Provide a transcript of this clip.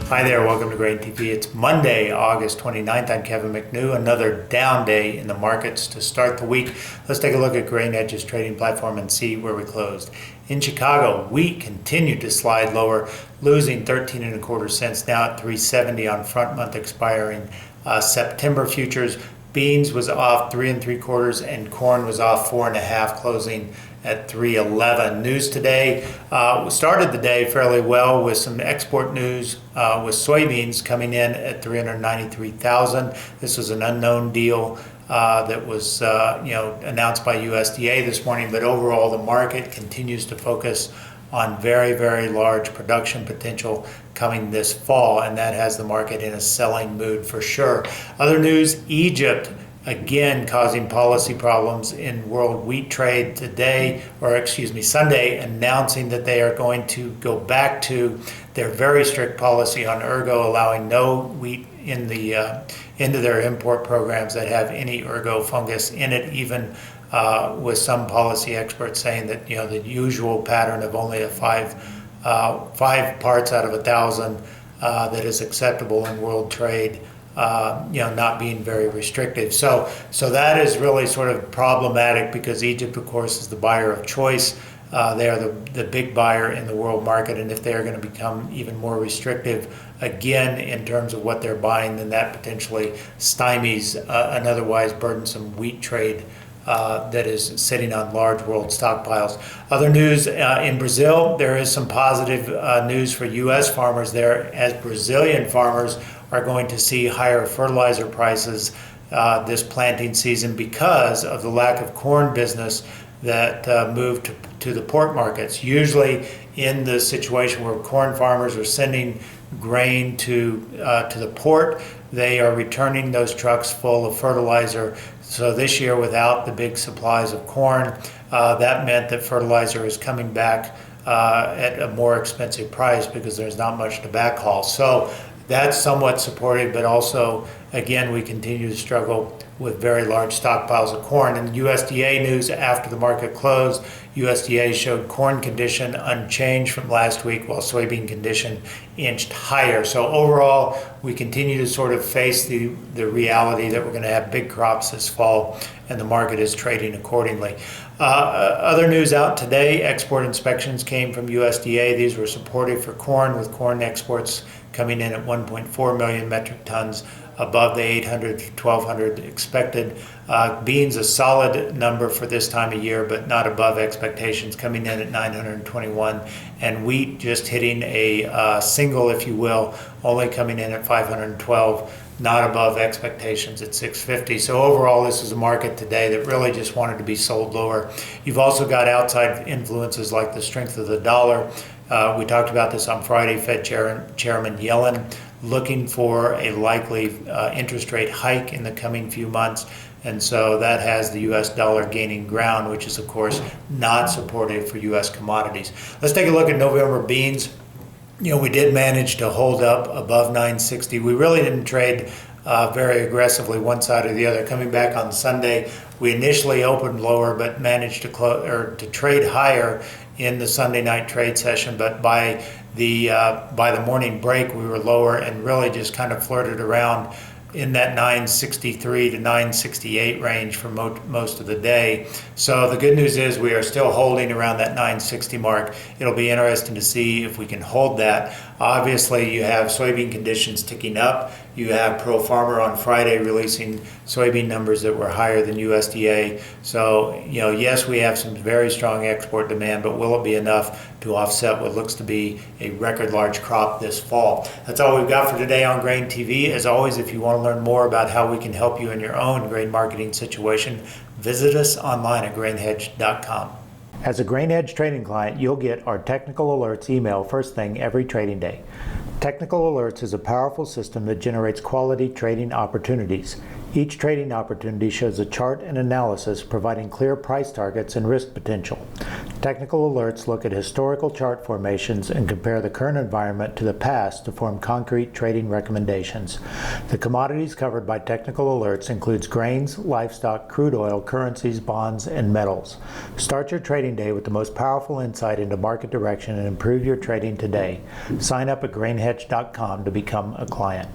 Hi there, welcome to Grain TV. It's Monday, August 29th. I'm Kevin McNew. Another down day in the markets to start the week. Let's take a look at Grain Edge's trading platform and see where we closed. In Chicago, wheat continued to slide lower, losing 13 and a quarter cents, now at 370 on front month expiring September futures. Beans was off 3 and 3/4, and corn was off 4 1/2, closing at 311. News today started the day fairly well with some export news, with soybeans coming in at 393,000. This was an unknown deal that was announced by USDA this morning, but overall the market continues to focus on very, very large production potential coming this fall, and that has the market in a selling mood for sure. Other news, Egypt again causing policy problems in world wheat trade Sunday, announcing that they are going to go back to their very strict policy on ergo, allowing no wheat in the into their import programs that have any ergo fungus in it, even with some policy experts saying that the usual pattern of only five parts out of 1,000 that is acceptable in world trade, not being very restrictive. So that is really sort of problematic because Egypt, of course, is the buyer of choice. They are the big buyer in the world market, and if they are going to become even more restrictive again in terms of what they're buying, then that potentially stymies an otherwise burdensome wheat trade that is sitting on large world stockpiles. Other news in Brazil, there is some positive news for U.S. farmers there, as Brazilian farmers are going to see higher fertilizer prices this planting season because of the lack of corn business that moved to the port markets. Usually in the situation where corn farmers are sending grain to the port, they are returning those trucks full of fertilizer. So this year, without the big supplies of corn, that meant that fertilizer is coming back at a more expensive price because there's not much to backhaul. So that's somewhat supportive, but also, again, we continue to struggle with very large stockpiles of corn. And USDA news after the market closed, USDA showed corn condition unchanged from last week, while soybean condition inched higher. So overall, we continue to sort of face the reality that we're going to have big crops this fall, and the market is trading accordingly. Other news out today, export inspections came from USDA. These were supportive for corn, with corn exports coming in at 1.4 million metric tons, above the 800 to 1,200 expected. Beans, a solid number for this time of year, but not above expectations, coming in at 921. And wheat just hitting a single, if you will, only coming in at 512, not above expectations at 650. So overall, this is a market today that really just wanted to be sold lower. You've also got outside influences like the strength of the dollar. We talked about this on Friday. Fed Chairman Yellen looking for a likely interest rate hike in the coming few months. And so that has the U.S. dollar gaining ground, which is, of course, not supportive for U.S. commodities. Let's take a look at November beans. We did manage to hold up above 960. We really didn't trade very aggressively one side or the other. Coming back on Sunday, we initially opened lower, but managed to trade higher in the Sunday night trade session. But by the morning break, we were lower and really just kind of flirted around in that 963 to 968 range for most of the day. So the good news is we are still holding around that 960 mark. It'll be interesting to see if we can hold that. Obviously, you have soybean conditions ticking up. You have Pro Farmer on Friday releasing soybean numbers that were higher than USDA. So, yes, we have some very strong export demand, but will it be enough to offset what looks to be a record large crop this fall? That's all we've got for today on Grain TV. As always, if you want to learn more about how we can help you in your own grain marketing situation, visit us online at grainhedge.com. As a Grain Edge trading client, you'll get our technical alerts email first thing every trading day. Technical Alerts is a powerful system that generates quality trading opportunities. Each trading opportunity shows a chart and analysis providing clear price targets and risk potential. Technical alerts look at historical chart formations and compare the current environment to the past to form concrete trading recommendations. The commodities covered by technical alerts includes grains, livestock, crude oil, currencies, bonds, and metals. Start your trading day with the most powerful insight into market direction and improve your trading today. Sign up at grainhedge.com to become a client.